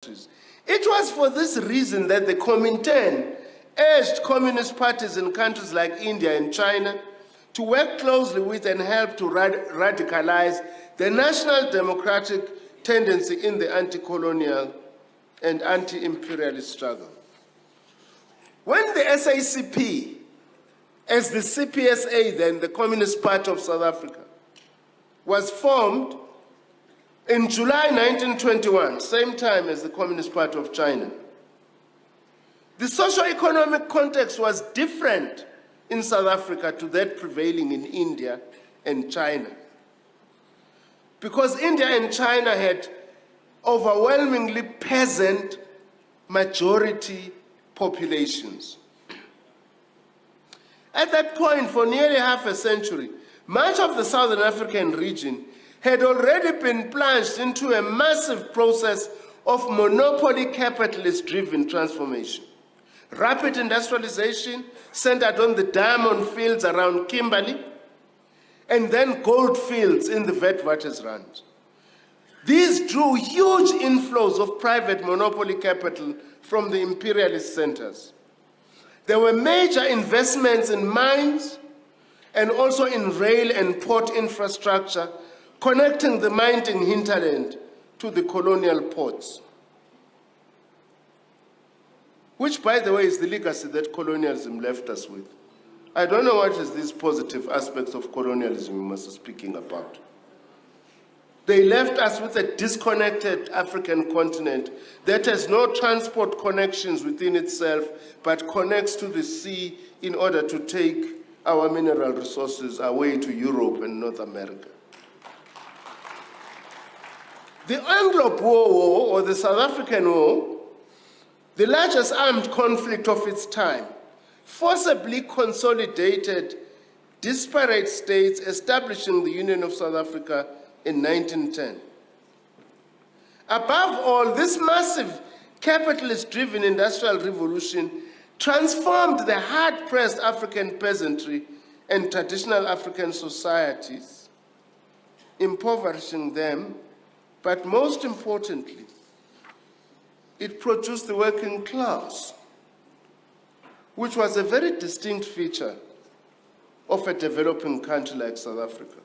It was for this reason that the Comintern urged communist parties in countries like India and China to work closely with and help to radicalize the national democratic tendency in the anti-colonial and anti-imperialist struggle. When the SACP, as the CPSA then, the Communist Party of South Africa, was formed in July 1921, same time as the Communist Party of China, the socio-economic context was different in South Africa to that prevailing in India and China. Because India and China had overwhelmingly peasant majority populations. At that point, for nearly half a century, much of the Southern African region had already been plunged into a massive process of monopoly capitalist-driven transformation. Rapid industrialization centered on the diamond fields around Kimberley, and then gold fields in the Witwatersrand. These drew huge inflows of private monopoly capital from the imperialist centers. There were major investments in mines and also in rail and port infrastructure connecting the mining hinterland to the colonial ports, which, by the way, is the legacy that colonialism left us with. I don't know what is these positive aspects of colonialism we must be speaking about. They left us with a disconnected African continent that has no transport connections within itself, but connects to the sea in order to take our mineral resources away to Europe and North America. The Anglo-Boer War, or the South African War, the largest armed conflict of its time, forcibly consolidated disparate states, establishing the Union of South Africa in 1910. Above all, this massive capitalist-driven industrial revolution transformed the hard-pressed African peasantry and traditional African societies, impoverishing them, but most importantly, it produced the working class, which was a very distinct feature of a developing country like South Africa.